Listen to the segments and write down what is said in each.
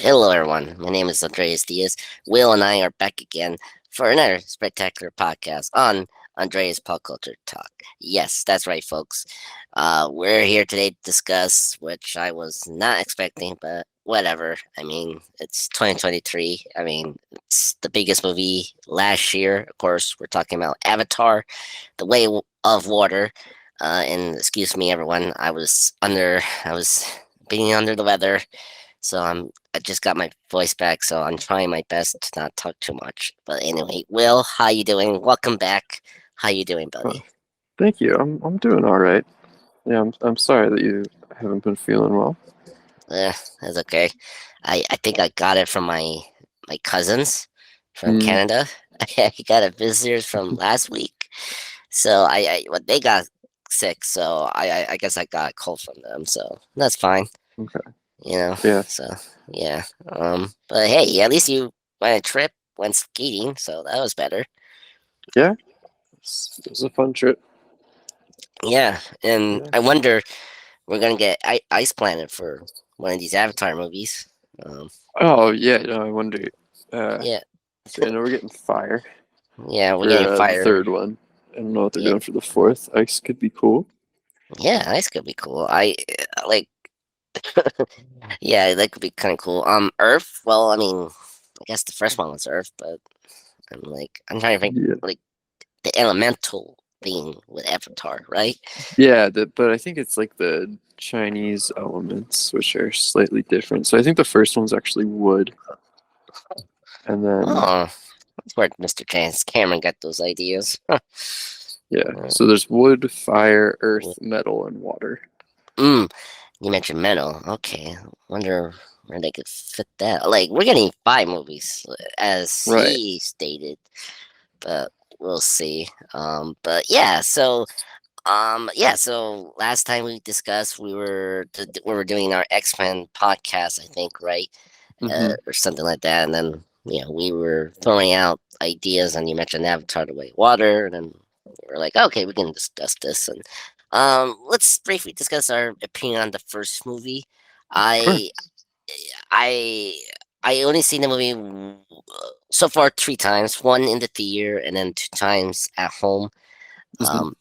Hello, everyone. My name is Andreas Diaz. Will and I are back again for another spectacular podcast on Andreas Pop Culture Talk. Yes, that's right, folks. We're here today to discuss, which I was not expecting, but whatever. I mean, it's 2023. I mean, it's the biggest movie last year. Of course, we're talking about Avatar, The Way of Water. And excuse me, everyone. I was being under the weather. I just got my voice back, so I'm trying my best to not talk too much. But anyway, Will, how you doing? Welcome back. How you doing, buddy? Well, thank you. I'm doing all right. Yeah, I'm sorry that you haven't been feeling well. That's okay. I think I got it from my cousins from Mm. Canada. I got a visitors from last week, so well, they got sick, so I guess I got a cold from them, so that's fine. Okay. You know, Yeah. so yeah. But hey, at least you went on a trip, went skating, so that was better. Yeah. It was a fun trip. Yeah, and Yeah. I wonder we're gonna get Ice Planet for one of these Avatar movies. Um, Oh yeah. I wonder. Uh, yeah, so I know we're getting fire yeah, we're getting for the fire. third one. I don't know what they're Yeah, doing for the fourth. Ice could be cool. yeah, Ice could be cool. I like, yeah, that could be kind of cool. Earth. Well, I mean, I guess the first one was Earth, but I'm trying to think Yeah. like the elemental thing with Avatar, right? Yeah. But I think it's like the Chinese elements, which are slightly different. So I think the first one's actually wood, and then Oh, that's where Mr. Chance Cameron got those ideas. yeah. Uh, So there's wood, fire, earth, metal, and water. mm, you mentioned metal. Okay, wonder where they could fit that. Like, we're getting 5 movies, as Right. he stated, but we'll see. So last time we discussed, we were doing our X-Men podcast, I think, right, Mm-hmm. or something like that, and then we were throwing out ideas, and you mentioned Avatar: The Way of Water, and then we were like, okay, we can discuss this, and let's briefly discuss our opinion on the first movie. Sure. I I I only seen the movie so far 3 times, one in the theater and then 2 times at home. Mm-hmm. Um,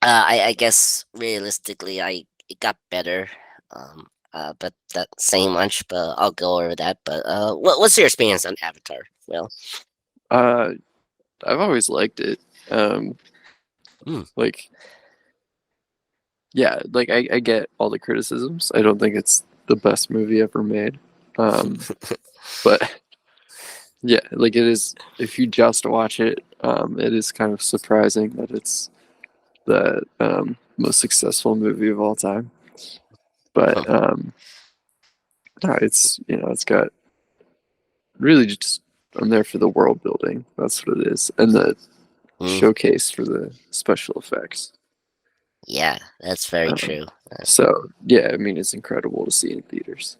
I guess realistically, it got better. But that saying much, but I'll go over that. But what's your experience on Avatar? Well, Uh, I've always liked it. Um, hmm. like, yeah, like I get all the criticisms. I don't think it's the best movie ever made. But yeah, like it is. If you just watch it, it is kind of surprising that it's the most successful movie of all time. But no, it's got really just I'm there for the world building. That's what it is, and the Hmm. showcase for the special effects. Yeah, that's very Um, true. so yeah, I mean it's incredible to see in theaters.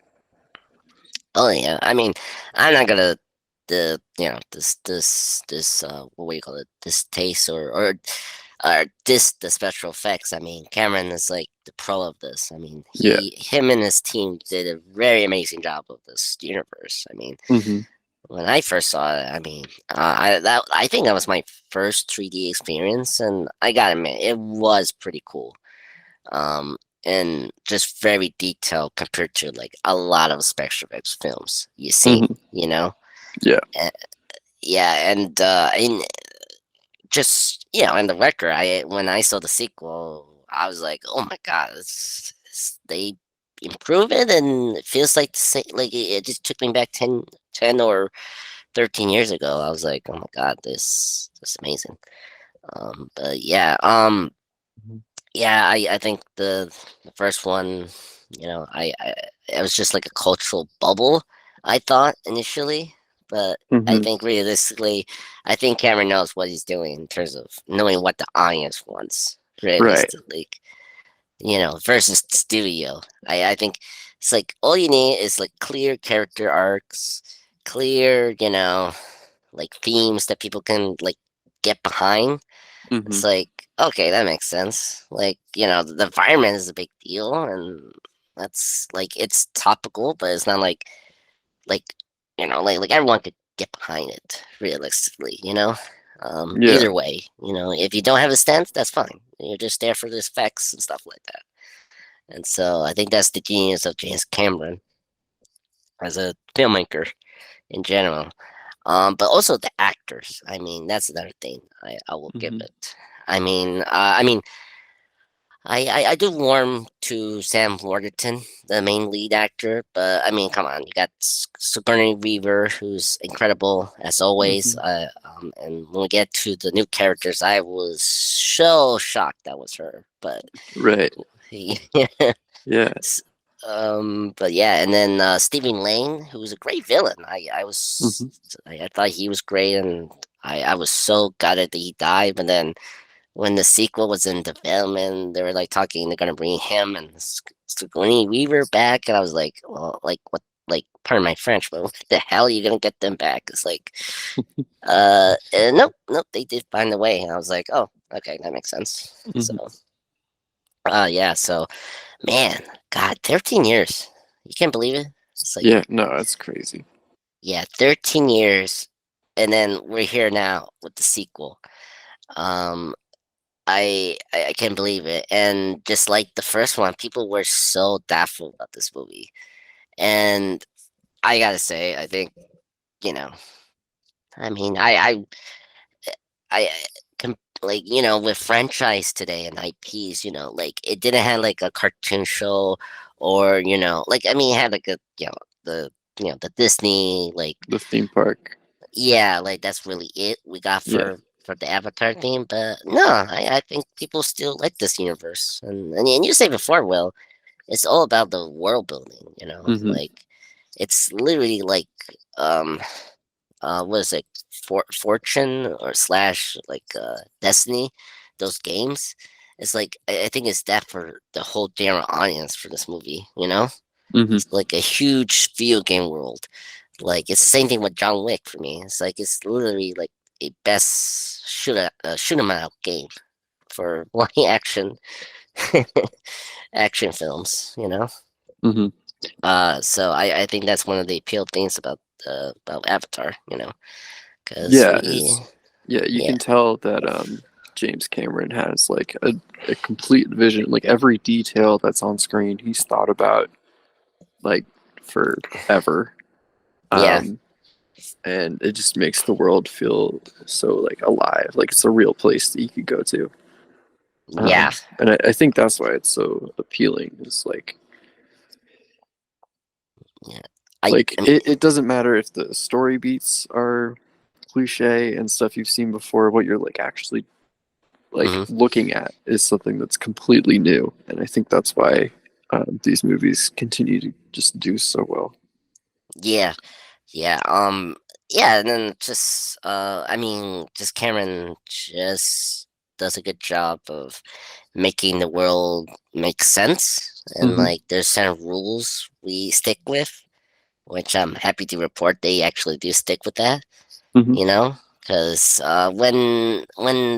Oh yeah, I mean, I'm not gonna this what do you call it, this taste or this the special effects. I mean, Cameron is like the pro of this. I mean, Yeah. him and his team did a very amazing job of this universe. I mean, Hmm. when I first saw it, I mean, I think that was my first 3D experience, and I gotta admit, it was pretty cool. And just very detailed compared to like a lot of special effects films you seen, Hmm. you know? Yeah. Uh, yeah, and just in the record, I when I saw the sequel, I was like, oh my god, they improve it, and it feels like the same. Like it just took me back 10 or 13 years ago. I was like, oh my god, this is amazing. But I think the first one, it was just like a cultural bubble. I thought initially, but I Hmm. think realistically, I think Cameron knows what he's doing in terms of knowing what the audience wants. Right. Realistically, versus studio. I think it's like all you need is like clear character arcs, clear, like themes that people can like get behind. Hmm. It's like, okay, that makes sense. Like, the environment is a big deal, and that's like it's topical, but it's not like like like everyone could get behind it realistically, Yeah. either way, if you don't have a stance, that's fine, you're just there for the effects and stuff like that. And so I think that's the genius of James Cameron as a filmmaker in general. But also the actors, I mean, that's another thing I will give Hmm. it. I mean I do warm to Sam Worthington, the main lead actor, but I mean, come on, you got Sigourney Weaver, who's incredible as always. Hmm. And when we get to the new characters, I was so shocked that was her. But Right. Yeah. S- but yeah, and then Stephen Lane, who was a great villain. Hmm. I thought he was great, and I was so gutted that he died. But then when the sequel was in development, they were like talking they're gonna bring him and Sigourney Weaver back, and I was like, well, like what? Like, pardon my French, but what the hell are you gonna get them back? It's like, nope, nope, they did find a way, and I was like, oh, okay, that makes sense. So, Hmm. yeah, so man, God, 13 years. You can't believe it. It's like, Yeah. No, that's crazy. yeah, 13 years, and then we're here now with the sequel. Um, I can't believe it. And just like the first one, people were so doubtful about this movie. And I gotta say, I think, you know, I mean, I com- like, with franchise today and IPs, like it didn't have like a cartoon show or, like, I mean, it had like the Disney, like, The theme park. yeah, like that's really it we got Yeah. for the Avatar theme. But no, I think people still like this universe, and you say before, Will, it's all about the world building. Hmm. Like it's literally like what is it, Fortune or slash like Destiny, those games. It's like I think it's that for the whole general audience for this movie. Hmm. It's like a huge video game world. Like it's the same thing with John Wick for me. It's like it's literally like a best shoot 'em out game for live action action films. Hmm. So I think that's one of the appeal things about Avatar. Because Yeah. we Yeah. You yeah can tell that James Cameron has like a complete vision. Like every detail that's on screen, he's thought about like forever. yeah Um, and it just makes the world feel so like alive, like it's a real place that you could go to. yeah And I think that's why it's so appealing. Is yeah like I mean, it doesn't matter if the story beats are cliche and stuff you've seen before. What you're like actually like mhm. looking at is something that's completely new, and I think that's why these movies continue to just do so well. Yeah, yeah, yeah, and then just I mean, just Cameron just does a good job of making the world make sense, and Hmm. like there's certain rules we stick with, which I'm happy to report they actually do stick with that, Hmm. because when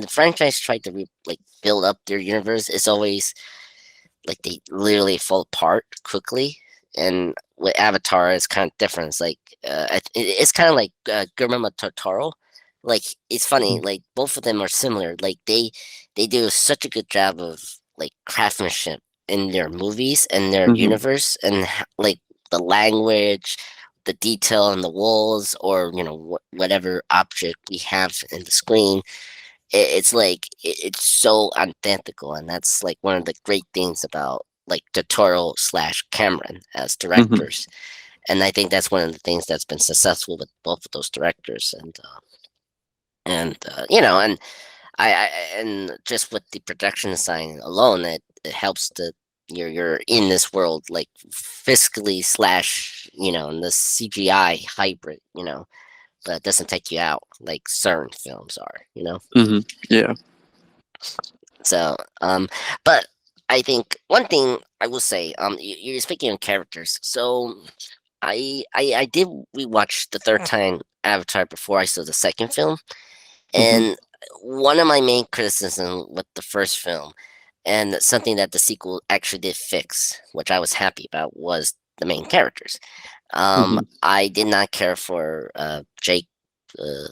the franchise tried to like build up their universe, it's always like they literally fall apart quickly. And with Avatar, it's kind of different. It's like it's kind of like Guillermo Totoro. Like it's funny. Like both of them are similar. Like they do such a good job of like craftsmanship in their movies and their Hmm. universe, and like the language, the detail on the walls, or whatever object we have in the screen. It's like it's so antithetical, and that's like one of the great things about like Totoro slash Cameron as Hmm. directors. And I think that's one of the things that's been successful with both of those directors. And I and just with the production design alone, it helps that you're in this world like fiscally slash in the CGI hybrid, but it doesn't take you out like certain films are. Hmm. Yeah. So, but I think one thing I will say, you're speaking of characters. So I did rewatch the third time Avatar before I saw the second film, Hmm. and one of my main criticism with the first film, and something that the sequel actually did fix, which I was happy about, was the main characters. Hmm. I did not care for Jake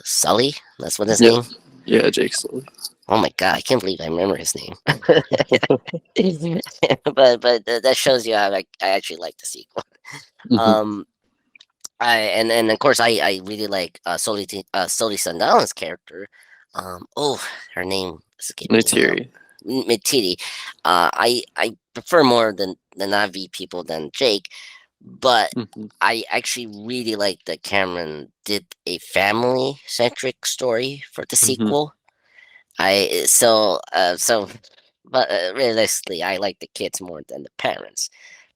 Sully. That's what his Yeah, name. yeah, Jake Sully. Oh my god, I can't believe I remember his name. But that shows you how I actually like the sequel. Hmm. Um, I and of course I really like Soli Sandala's character. Oh, her name escaped me now. Neytiri. Mititi. I prefer more the Navi people than Jake, but Hmm. I actually really like that Cameron did a family centric story for the Hmm. sequel. So, but realistically, I like the kids more than the parents.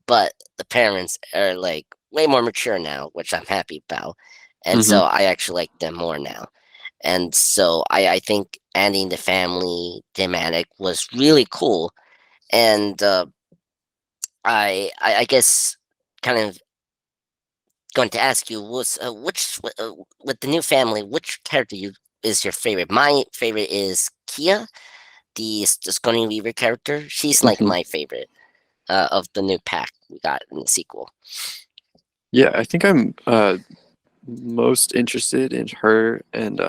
But the parents are like way more mature now, which I'm happy about, and Hmm. so I actually like them more now. And so I think adding the family thematic was really cool. And I guess kind of going to ask you was with the new family, which character you is your favorite? My favorite is Kia, the Sigourney Weaver character. She's like Hmm. my favorite of the new pack we got in the sequel. Yeah, I think I'm most interested in her and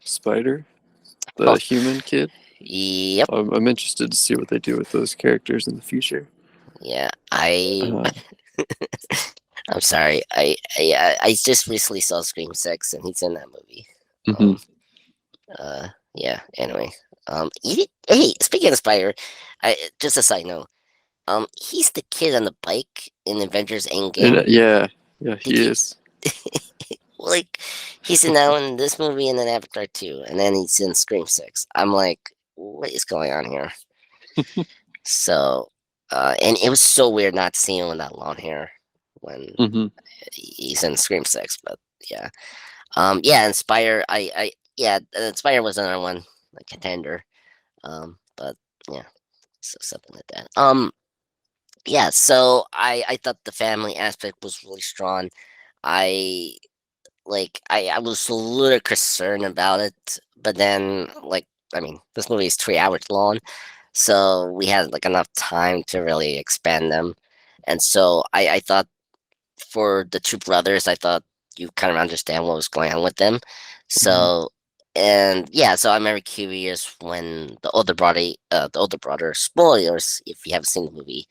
Spider, Oh, the human kid. yep, I'm interested to see what they do with those characters in the future. yeah. I Uh, I'm sorry. I just recently saw Scream Six, and he's in that movie. mhm. Um. Yeah. Anyway. Hey, speaking of Spider, I just a side note. He's the kid on the bike in Avengers And Endgame. yeah, yeah, Did he you is. like? He's now in this movie and then Avatar 2, and then he's in Scream 6. I'm like, what is going on here? So, and it was so weird not seeing him with that long hair when Hmm. he's in Scream 6. But yeah, yeah, Inspire. Yeah, Inspire was another one, a contender. But yeah, so something like that. Yeah. So I thought the family aspect was really strong. I I was a little concerned about it, but then I mean, this movie is 3 hours long, so we had like enough time to really expand them. And so I thought for the two brothers, I thought you kind of understand what was going on with them. Hmm. So and yeah, so I'm very curious when the older brother, spoilers if you haven't seen the movie,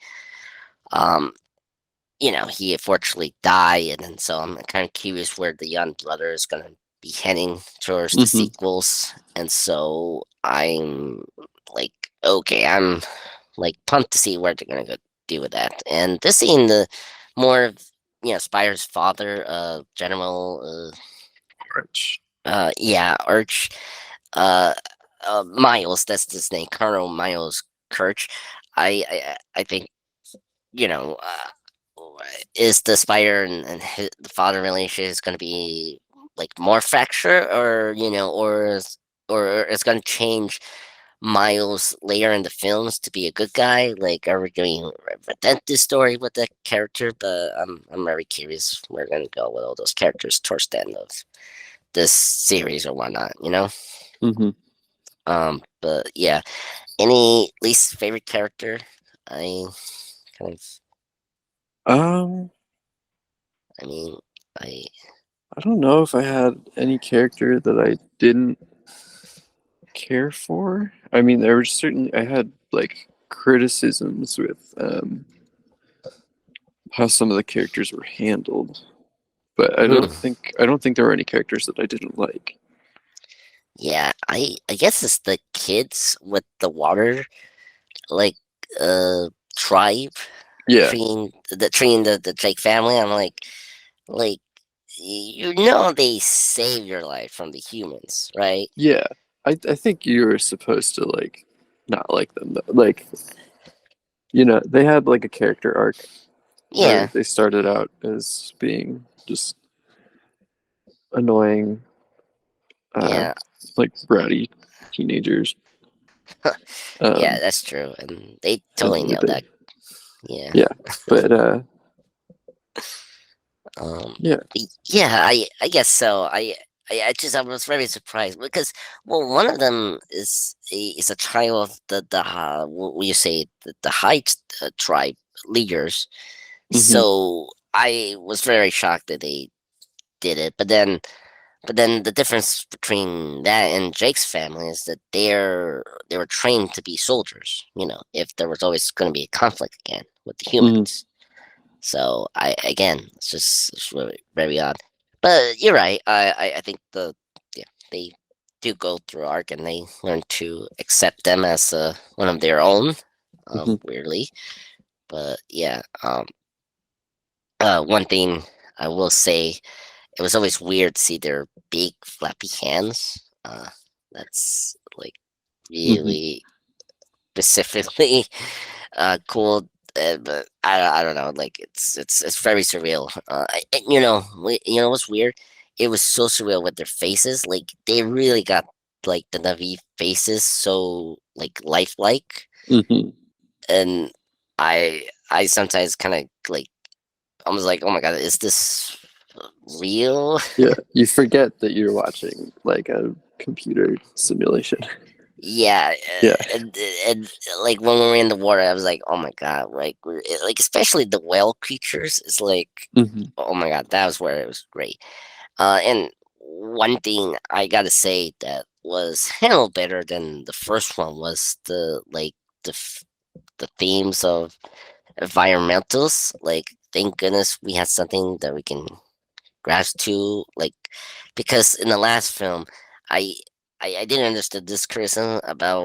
um, he unfortunately died, and then so I'm kind of curious where the young brother is gonna be heading towards the Hmm. sequels, and so I'm like, okay, I'm like pumped to see where they're gonna go do with that, and this seeing the more of Spire's father, General, Rich. yeah, Arch, uh, Miles, that's his name, Colonel Miles Kirch. I think you know, is the Spider and the father relationship is going to be like more fracture, or or it's going to change Miles later in the films to be a good guy? Like, are we doing a redemptive story with that character? But I'm very curious where we're going to go with all those characters towards the end of this series or whatnot. Hmm. But yeah, any least favorite character? I kind of, Um, I mean, I I don't know if I had any character that I didn't care for. I mean, there were certainly I had like criticisms with how some of the characters were handled, but hmm. I don't think there were any characters that I didn't like. Yeah, I guess it's the kids with the water like tribe Yeah, treating the Jake family. I'm like they save your life from the humans, right? yeah. I think you were supposed to like not like them though. Like, they had like a character arc where Yeah, they started out as being just annoying, uh, yeah, like bratty teenagers. yeah. Um, That's true, and they and totally nailed that. they, Yeah. yeah, but Um, yeah. yeah, I guess so. I was very surprised because one of them is a child of what you say the Heights tribe leaders. Hmm. So I was very shocked that they did it, but then the difference between that and Jake's family is that they were trained to be soldiers. If there was always going to be a conflict again with the Mhm. humans. So it's really very odd. But you're right. I think yeah, they do go through arc and they learn to accept them as one of their own. Mhm. Weirdly, but yeah. One thing I will say, it was always weird to see their big flappy hands. That's like Mhm. really specifically cool. But I don't know. Like it's very surreal. You know what's weird? It was so surreal with their faces. Like they really got like the Navi faces so like lifelike, Mhm. and I sometimes kind of like I was like, oh my god, is this real? Yeah, you forget that you're watching like a computer simulation. Yeah, Yeah. and like when we were in the water, I was like, "Oh my god!" Like especially the whale creatures. It's like, Mhm. oh my god, that was where it was great. And one thing I gotta say that was handled better than the first one was the f- the themes of environmentals. Like, thank goodness we had something that we can grasp to, like, because in the last film, I I didn't understand this criticism about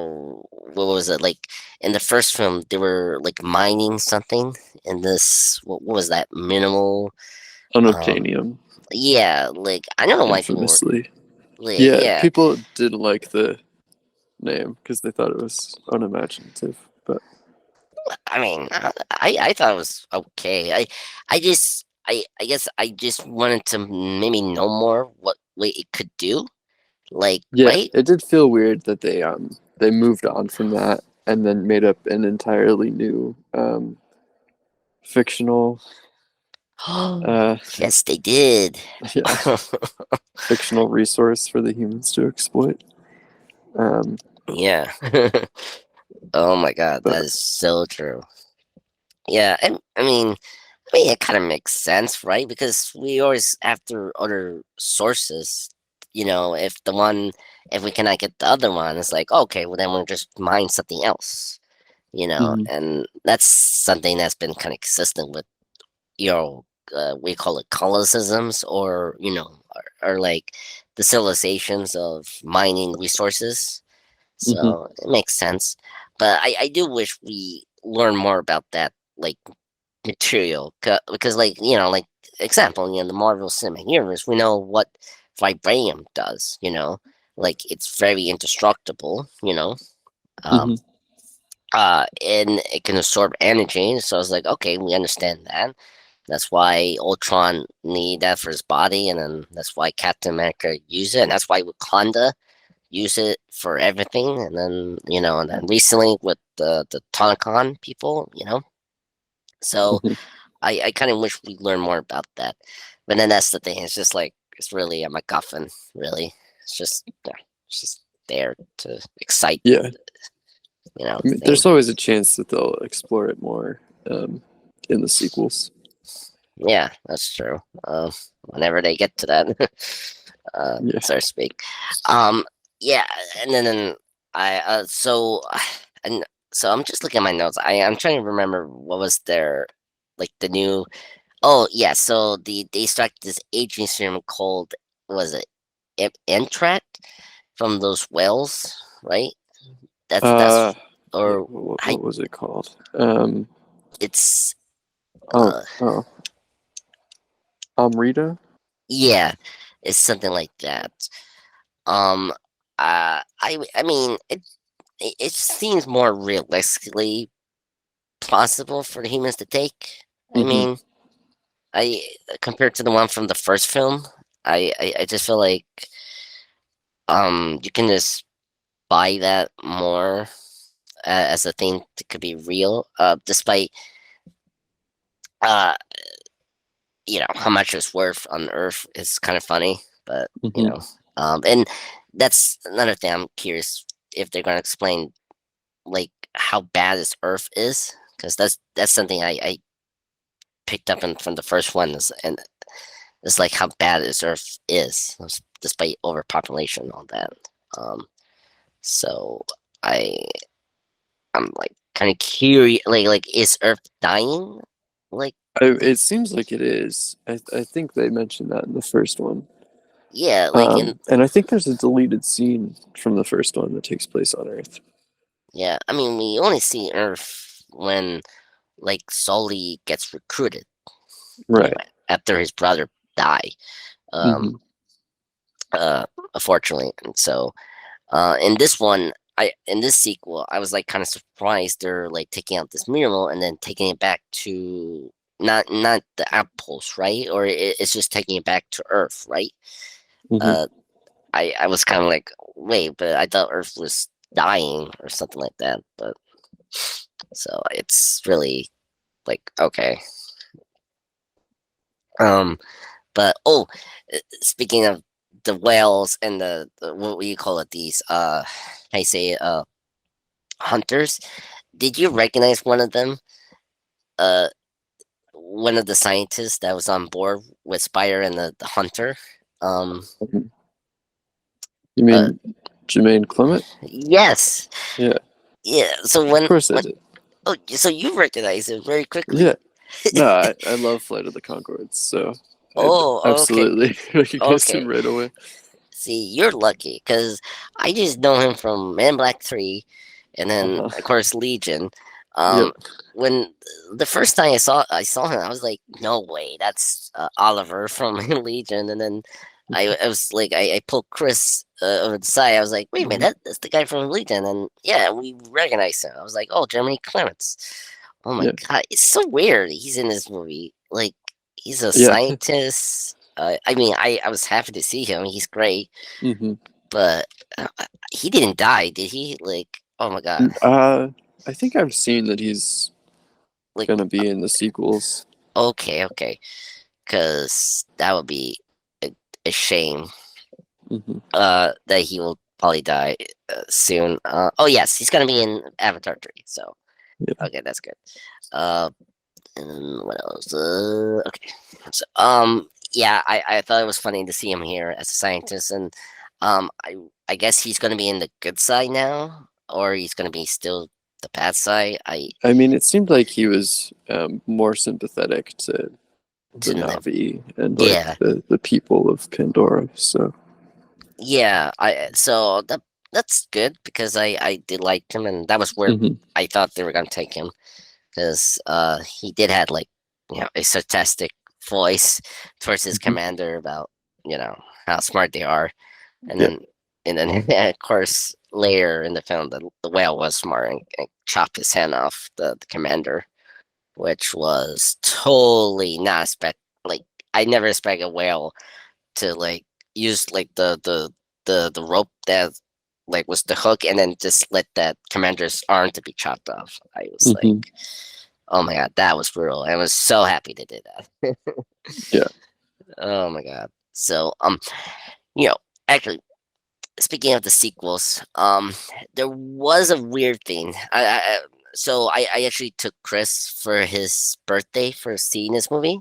what was it like in the first film they were like mining something in this what was that minimal um Unobtainium, yeah, like I don't know why people were infamously. like, Yeah, yeah. people didn't like the name because they thought it was unimaginative. But I mean, I thought it was okay. I guess I just wanted to maybe know more what it could do, like, yeah, right. it did feel weird that they moved on from that and then made up an entirely new fictional uh Yes, they did. yeah, fictional resource for the humans to exploit. Um, Yeah. Oh my god, that but is so true. Yeah, and I mean, it kind of makes sense, right? Because we always after other sources. If we cannot get the other one, it's like okay, well then we'll just mine something else. mhm, And that's something that's been kind of consistent with we call it colonicisms, or like the civilizations of mining resources. mhm, So it makes sense. But I do wish we learn more about that, like, material. Because, like, like, example, the Marvel Cinematic Universe, we know what vibranium does, Like, it's very indestructible, mhm, Um, and it can absorb energy. So I was like, okay, we understand that. That's why Ultron need that for his body, and then that's why Captain America use it, and that's why Wakanda use it for everything. And then recently with the Tonkan people, So mhm. I kind of wish we learned more about that. But then that's the thing. It's just like it's really a MacGuffin. Really, it's just yeah, it's just there to excite Yeah, I the mean, thing. there's always a chance that they'll explore it more um, in the sequels. Yeah, that's true. Whenever they get to that, Yeah. so to speak. Um, yeah, and then I and so I'm just looking at my notes. I'm trying to remember what was their like the new. Oh yeah, so they started this aging serum called, was it Entrat from those whales, right? That's Uh, yeah. or I What was it called? it's Oh, uh oh, Amrita. yeah, it's something like that. Um, I mean, it seems more realistically possible for the humans to take. I Hmm. mean, I compared to the one from the first film, I just feel like you can just buy that more as a thing that could be real. Despite uh how much it's worth on Earth is kind of funny, but Hmm. and that's another thing I'm curious if they're gonna explain, like, how bad this Earth is, because that's something I picked up from the first one and it's like how bad this Earth is, despite overpopulation and all that. Um, so I I'm like kind of curious, like is Earth dying? Like It seems like it is. I think they mentioned that in the first one. yeah, like in And I think there's a deleted scene from the first one that takes place on Earth. yeah. I mean, we only see Earth when like Sully gets recruited, Right. after his brother die. Um, Hmm. Unfortunately, and so in this one, in this sequel, I was like kind of surprised they're like taking out this mural and then taking it back to not the outpost, right? Or it's just taking it back to Earth, right? Hmm. Uh, I was kind of like, wait, but I thought Earth was dying or something like that. But so it's really like okay. Um, but speaking of the whales and the what do you call it? These how you say hunters. Did you recognize one of them? Uh, one of the scientists that was on board with Spider and the hunter. Um, You uh, mean Jemaine Clement? yes, Yeah, yeah. So of course I when did. oh, so you recognize it very quickly. Yeah. No, I love Flight of the Conchords, so I Oh, okay, absolutely recognized him okay. right away. See, you're lucky because I just know him from Man in Black 3, and then Uh-huh. of course Legion. Yep. Um, when the first time I saw him, I was like, no way, that's Oliver from Legion. And then I was like, I pulled Chris over the side. I was like, wait a minute, Hmm. that's the guy from Legion, and yeah, we recognized him. I was like, oh, Jeremy Clements. Oh my Yeah. god, it's so weird. He's in this movie. Like, he's a Yeah. scientist. I mean, I was happy to see him. He's great, Hmm. but he didn't die, did he? Like, oh my god, I think I've seen that he's like, gonna be in the sequels. okay, okay, because that would be a shame. Hmm. That he will probably die soon. Oh yes, he's gonna be in Avatar 3. So Yeah. okay, that's good. Uh, and then what else? Okay, so yeah, I thought it was funny to see him here as a scientist, and I guess he's gonna be in the good side now, or he's gonna be still the bad side. I I mean, it seemed like he was more sympathetic to the didn't know. Navi and like Yeah, the people of Pandora. So. yeah. I so that's good because I did like him, and that was where Hmm. I thought they were gonna take him because he did had like a sarcastic voice towards his Hmm. commander about how smart they are, and Yeah. then of course later in the film the whale was smart and chopped his hand off the commander, which was totally not expect like I never expect a whale to like use like the rope that like was the hook and then just let that commander's arm to be chopped off. I was like, Hmm. oh my god, that was brutal. I was so happy they did that. Yeah. Oh my god. So you know, actually speaking of the sequels, there was a weird thing. I actually took Chris for his birthday for seeing this movie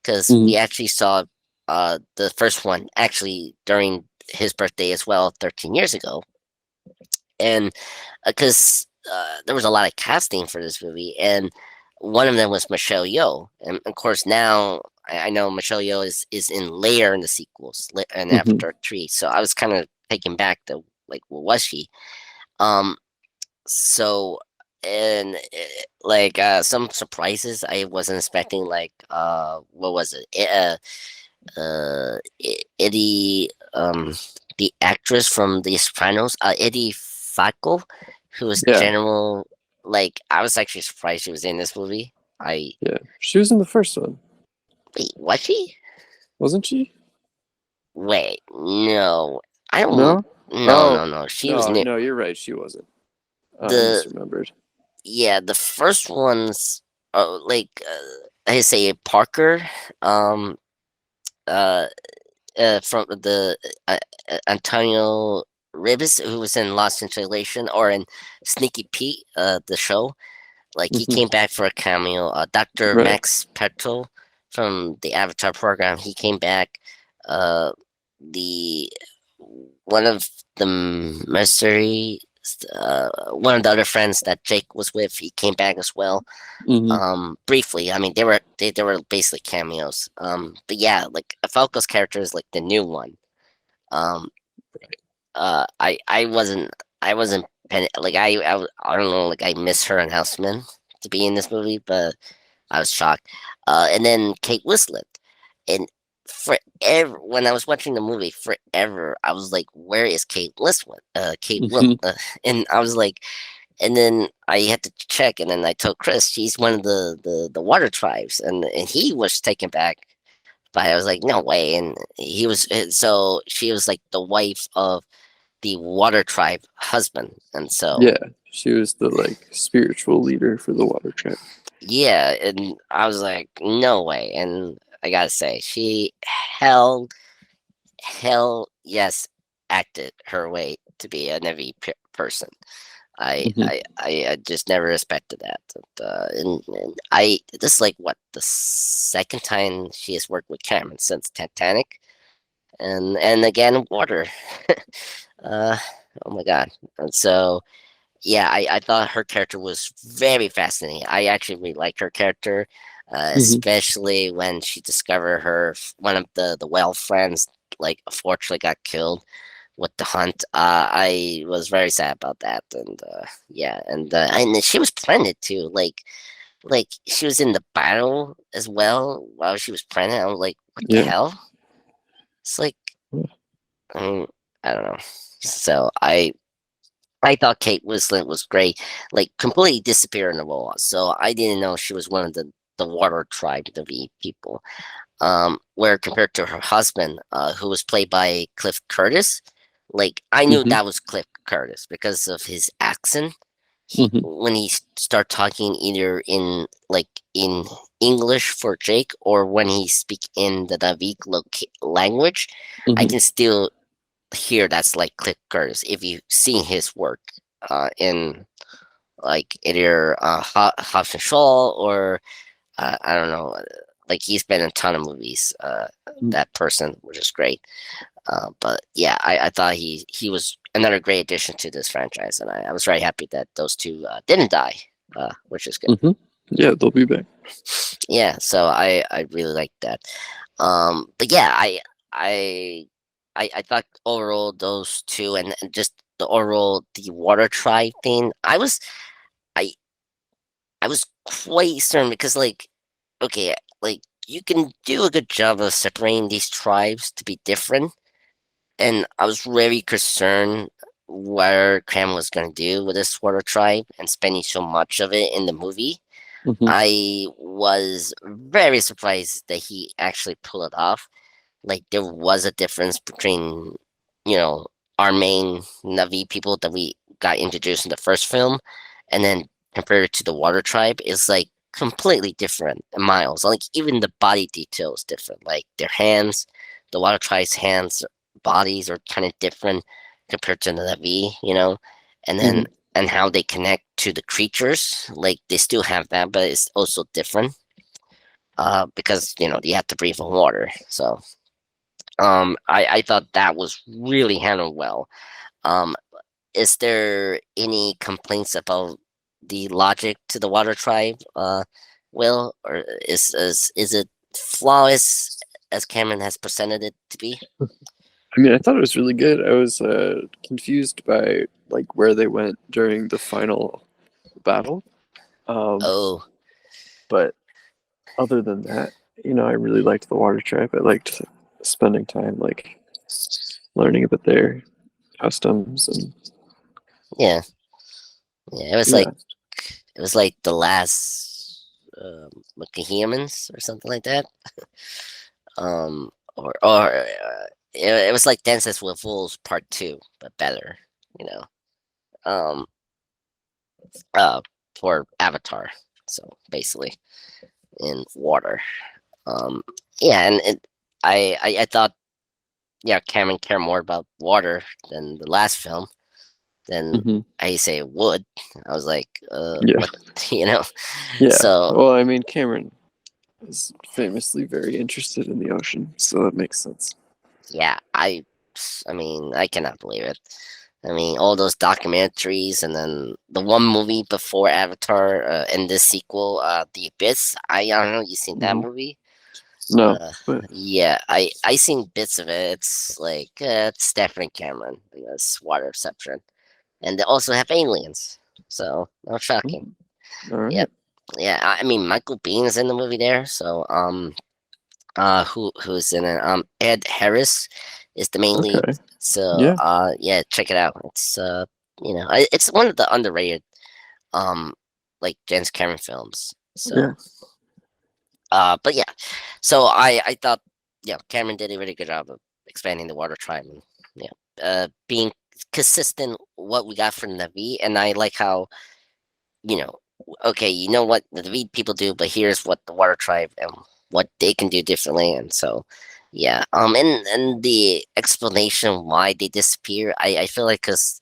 because Hmm. we actually saw the first one actually during his birthday as well 13 years ago, and because there was a lot of casting for this movie, and one of them was Michelle Yeoh, and of course now I know Michelle Yeoh is in later in the sequels, in Hmm. Avatar 3. So I was kind of taken back to like, what was she? Um, so and like some surprises I wasn't expecting, like what was it? Eddie, the actress from The Sopranos, Eddie Falco, who was Yeah. General. Like, I was actually surprised she was in this movie. I Yeah. She was in the first one, Wait, was she? wasn't she? Wait, no, I don't. No. No, Oh no, no. She was no, new. no, you're right. She wasn't. I The misremembered. Yeah, the first ones, like I say Parker, um, uh, from the Antonio Ribis, who was in Lost in Translation or in Sneaky Pete, the show. Like he Hmm. came back for a cameo. Dr. Right. Max Petrel from the Avatar program. He came back. Uh, the one of the mercenary, one of the other friends that Jake was with, he came back as well. Hmm. Briefly. I mean, they were basically cameos. But yeah, like Falco's character is like the new one. Um, I wasn't like I don't know, like I miss her and Houseman to be in this movie, but I was shocked. And then Kate Winslet, and forever when I was watching the movie, forever I was like, where is Kate Winslet? Hmm. And I was like, and then I had to check, and then I told Chris she's one of the water tribes, and he was taken back. But I was like, no way, and he was so she was like the wife of the water tribe husband, and so Yeah, she was the like spiritual leader for the water tribe. yeah, and I was like, no way, and I gotta say, she hell yes acted her way to be a Navy person. Hmm. I just never respected that. And I this is like what the second time she has worked with Cameron since Titanic, and again water. uh, oh my god! And so yeah, I thought her character was very fascinating. I actually really like her character, Hmm. especially when she discovered one of the whale friends like unfortunately got killed with the hunt. I was very sad about that, and yeah, and she was pregnant too. Like she was in the battle as well while she was pregnant. I was like, what the Yeah. hell? It's like, I mean, I don't know. So I thought Kate Winslet was great, like completely disappeared in the role. So I didn't know she was one of the water tribe, the V people. Where compared to her husband, who was played by Cliff Curtis, like I knew Hmm. that was Cliff Curtis because of his accent. Hmm. When he start talking either in English for Jake or when he speak in the Davik language, I Hmm. can still hear that's like Cliff Curtis if you see his work in like either Hobbs and Shaw or I don't know, like he's been in a ton of movies. That person, which is great. But yeah, I thought he was another great addition to this franchise, and I was very happy that those two didn't die, which is good. Hmm. Yeah, they'll be back. Yeah, so I really like that. But yeah, I I thought overall those two and just the overall the water tribe thing, I I was quite certain because okay, like you can do a good job of separating these tribes to be different, and I was very concerned what Cram was going to do with this water tribe and spending so much of it in the movie. Hmm. I was very surprised that he actually pulled it off. Like there was a difference between, you know, our main Navi people that we got introduced in the first film, and then compared to the Water Tribe, is like completely different in miles. Like even the body detail is different. Like their hands, the Water Tribe's hands, bodies are kind of different compared to the Navi, you know, and then Hmm. and how they connect to the creatures. Like they still have that, but it's also different. Because you know you have to breathe on water, so I thought that was really handled well. Um, is there any complaints about the logic to the water tribe, Will, or is it flawless as Cameron has presented it to be? I mean, I thought it was really good. I was confused by like where they went during the final battle. Um, Oh, but other than that, I really liked the water tribe. I liked spending time like learning about their customs and yeah, yeah. yeah. It was like the last Metkayina or something like that. It was like Dances with Wolves Part Two, but better. You know. Um, uh, for Avatar. So basically, in water. Um, yeah, and I thought yeah Cameron cared more about water than the last film. then Hmm. I say wood. I was like, Yeah. what, you know? Yeah. So Well, I mean, Cameron is famously very interested in the ocean, so that makes sense. yeah, I mean, I cannot believe it. I mean, all those documentaries, and then the one movie before Avatar, and this sequel, The Abyss. I don't know. You seen that Hmm. movie? No, Uh, but yeah, I seen bits of it. It's like it's definitely Cameron because water perception, and they also have aliens. So not shocking. all right. Yep. Yeah, I mean Michael Biehn is in the movie there. So who's in it? Ed Harris is the main lead. Okay. So Yeah. yeah, check it out. It's it's one of the underrated um like James Cameron films. Yeah. So but yeah, so I thought Cameron did a really good job of expanding the water tribe, and being consistent what we got from Navi, and I like how you know okay, you know what the Navi people do, but here's what the water tribe and what they can do differently, and so yeah, and the explanation why they disappear, I feel like because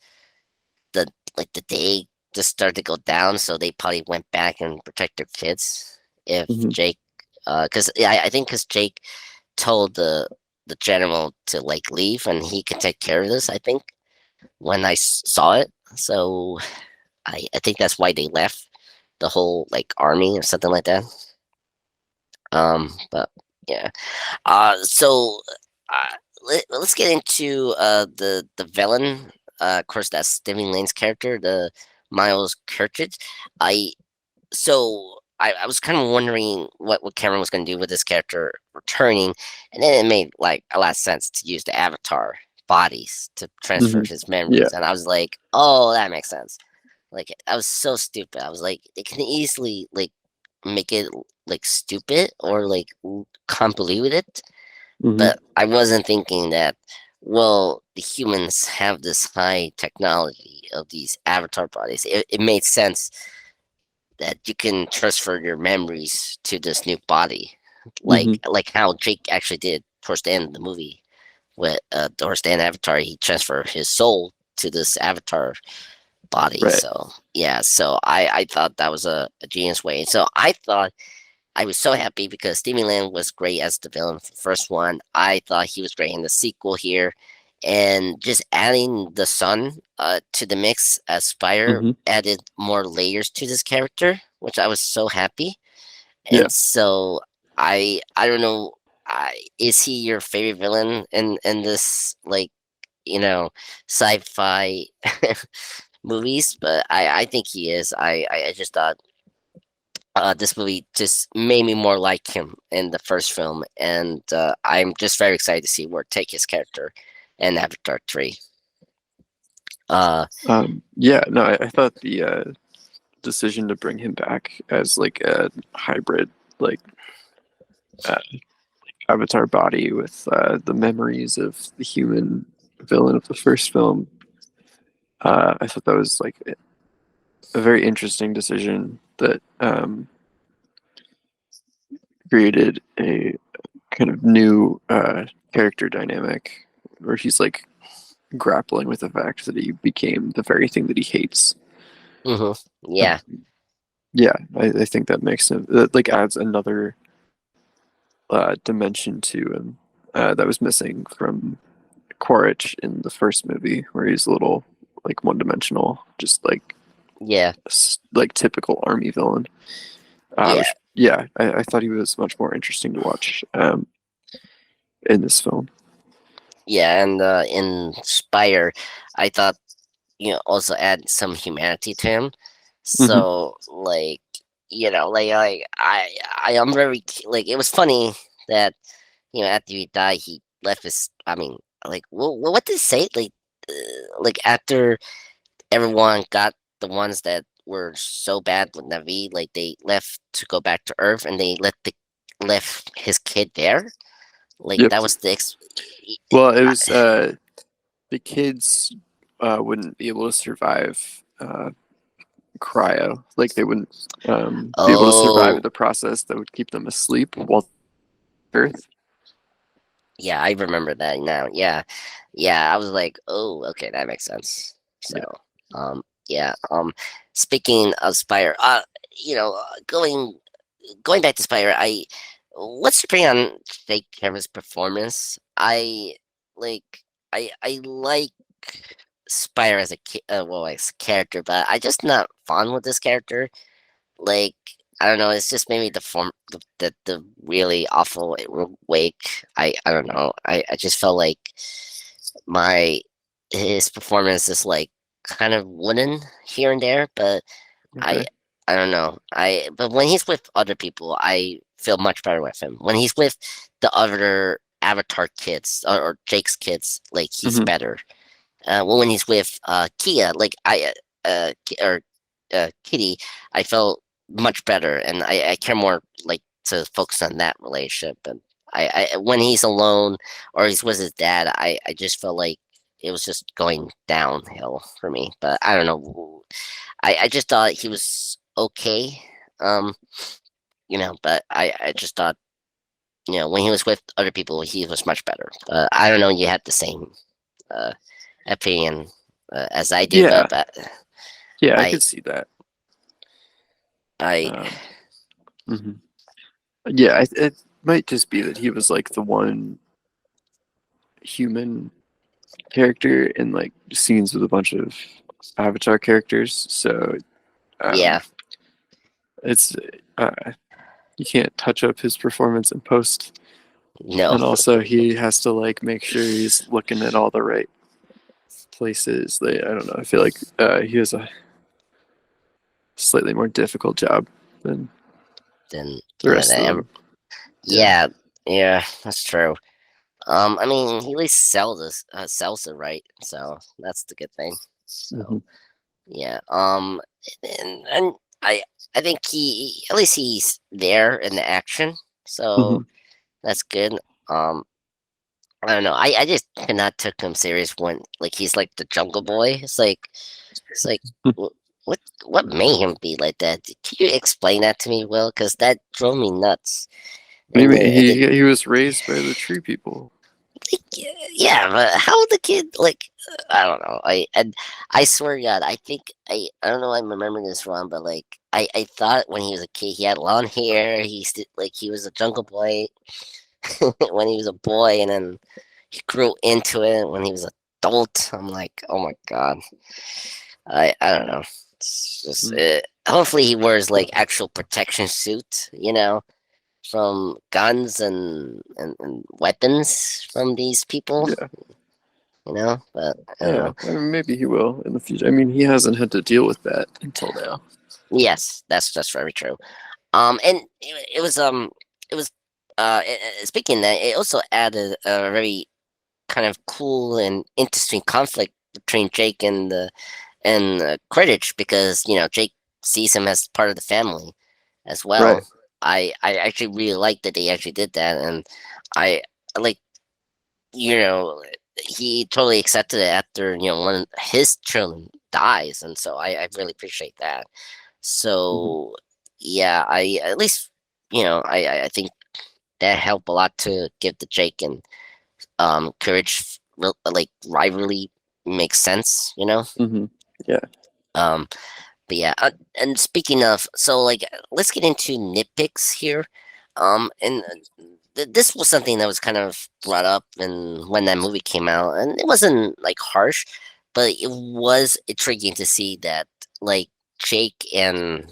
the the day just started to go down, so they probably went back and protect their kids. If Hmm. Jake, because yeah, I think because Jake told the general to like leave and he can take care of this. I think when saw it, so I think that's why they left the whole like army or something like that. But yeah. So let's get into the villain. Of course, that's Stephen Lane's character, the Miles Kirchage. I I was kind of wondering what Cameron was going to do with this character returning, and then it made like a lot of sense to use the Avatar bodies to transfer Hmm. his Yeah. memories, and I was like, oh, that makes sense. Like I was so stupid. I was like, they can easily like make it like stupid or like convoluted, Hmm. but I wasn't thinking that. Well, the humans have this high technology of these avatar bodies. It made sense that you can transfer your memories to this new body, Hmm. like how Jake actually did towards the end of the movie. With towards the end of Avatar, he transferred his soul to this avatar body. Right. So yeah, so I thought that was a genius way. So I thought I was so happy because Stevie Land was great as the villain for the first one. I thought he was great in the sequel here. And just adding the sun to the mix as Spire Hmm. added more layers to this character, which I was so happy. Yeah. And so I don't know, is he your favorite villain in this like sci-fi movies? But I think he is. I just thought this movie just made me more like him in the first film, and I'm just very excited to see where it take his character in Avatar 3. Uh, Yeah. No, I thought the decision to bring him back as like a hybrid, like uh, avatar body with the memories of the human villain of the first film. I thought that was like a very interesting decision that created a kind of new character dynamic where he's like grappling with the fact that he became the very thing that he hates. hmm Uh, yeah, yeah, I think that makes him that like adds another dimension to him that was missing from Quaritch in the first movie, where he's a little like one dimensional, just yeah, like typical army villain. yeah, Which yeah, I thought he was much more interesting to watch in this film. yeah, and in Spire, I thought also add some humanity to him. Hmm. So I am very like it was funny that after he died he left his. I mean like what did he say like after everyone got the ones that were so bad with Navi, like they left to go back to Earth, and they left his kid there. Like Yep. that was Well, it I, was the kids wouldn't be able to survive cryo. Like they wouldn't be able to survive oh the process that would keep them asleep while Earth. yeah, I remember that now. Yeah, yeah. I was like, oh, okay, that makes sense. So Yeah. Yeah. Speaking of Spire, going back to Spire, what's your opinion on Jake Kevin's performance? Like, I like Spire as as a character, but I just not fond with this character. Like, I don't know, it's just maybe the really awful wake. I don't know. I just felt like my his performance is like kind of wooden here and there, but I Okay. I don't know. But when he's with other people, I feel much better with him. When he's with the other Avatar kids or Jake's kids, like he's Hmm. better. When he's with Kia, like or Kitty, I felt much better, and I care more like to focus on that relationship. And when he's alone or he's with his dad, I just felt like it was just going downhill for me. But I don't know. I just thought he was okay. Um, but I just thought, when he was with other people, he was much better. I don't know. You had the same uh, opinion as I do, Yeah. but Yeah, I I could see that. I Um, mhm. Yeah, it might just be that he was like the one human character in like scenes with a bunch of Avatar characters. So um, yeah, it's uh, you can't touch up his performance in post, no, and also he has to like make sure he's looking at all the right places. I don't know. I feel like he has a slightly more difficult job than then the rest of them. Yeah. yeah, yeah, that's true. I mean, he at least sells it right, so that's the good thing. So Hmm. yeah, and I I think he at least he's there in the action, so Hmm. that's good. Um, I don't know. I just cannot took him serious when like he's like the Jungle Boy. It's like wh- what made him be like that? Can you explain that to me, Will? Because that drove me nuts. What do you And mean? the He was raised by the tree people. like, yeah, but how the kid like I don't know. I swear to God, I don't know. I'm remembering this wrong, but like I thought when he was a kid he had long hair. Like he was a Jungle Boy when he was a boy, and then he grew into it when he was an adult. I'm like, oh my God. I don't know. It's just Mm. hopefully he wears like actual protection suit, from guns and weapons from these people, Yeah, But I don't yeah. know. I mean, maybe he will in the future. I mean, he hasn't had to deal with that until now. Yes, that's very true. And it was speaking of that, it also added a very kind of cool and interesting conflict between Jake and Quidditch because Jake sees him as part of the family as Right. well. I actually really like that they actually did that, and I like you know he totally accepted it after one of his children dies, and so I really appreciate that. Hmm. So yeah, I at least I think that helped a lot to give the Jake and Courage like rivalry makes sense. Hmm. Yeah. Um, but yeah, and speaking of, so like, let's get into nitpicks here. And this was something that was kind of brought up and when that movie came out, and it wasn't like harsh, but it was intriguing to see that like Jake and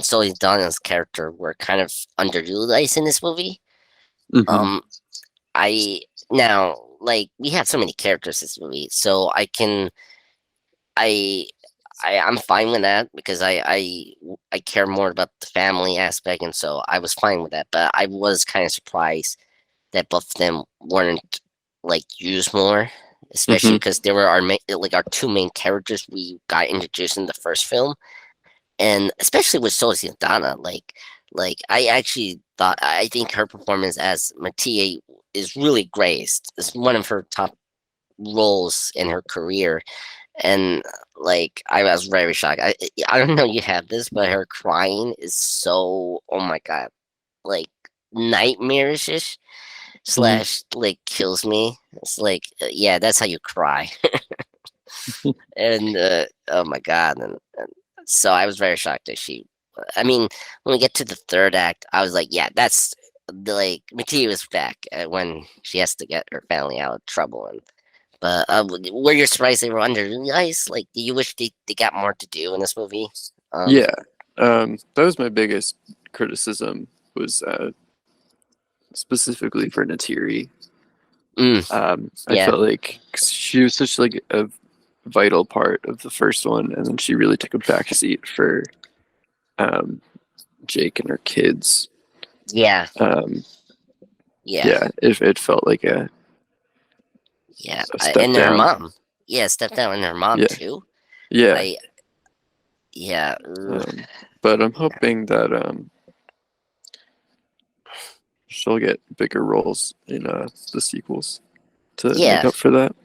Zoe Saldaña's character were kind of underutilized in this movie. Hmm. Um, I now like we have so many characters in this movie, so I I'm fine with that because I care more about the family aspect, and so I was fine with that. But I was kind of surprised that both of them weren't like used more, especially Hmm. because they were our two main characters we got introduced in the first film, and especially with Sophie Donna, like I actually thought I think her performance as Mattia is really great. It's one of her top roles in her career, and like I was very shocked. I don't know you have this, but her crying is so oh my God, like nightmarish Hmm. slash like kills me. It's like yeah, that's how you cry. And oh my god, and so I was very shocked that she. I mean, when we get to the third act, I was like, yeah, that's like Mattia was back when she has to get her family out of trouble. And but were you surprised they were under the ice? Like, do you wish they got more to do in this movie? Um, Yeah, that was my biggest criticism was specifically for Natiri. mm, I yeah, felt like 'cause she was such like a vital part of the first one, and then she really took a backseat for um, Jake and her kids. yeah, Um, yeah, yeah, it felt like yeah, a step and her down. mom, yeah, stepped down, and her mom Yeah, too. yeah. I yeah, Um, but I'm yeah, hoping that she'll get bigger roles in the sequels to make yeah. up for that.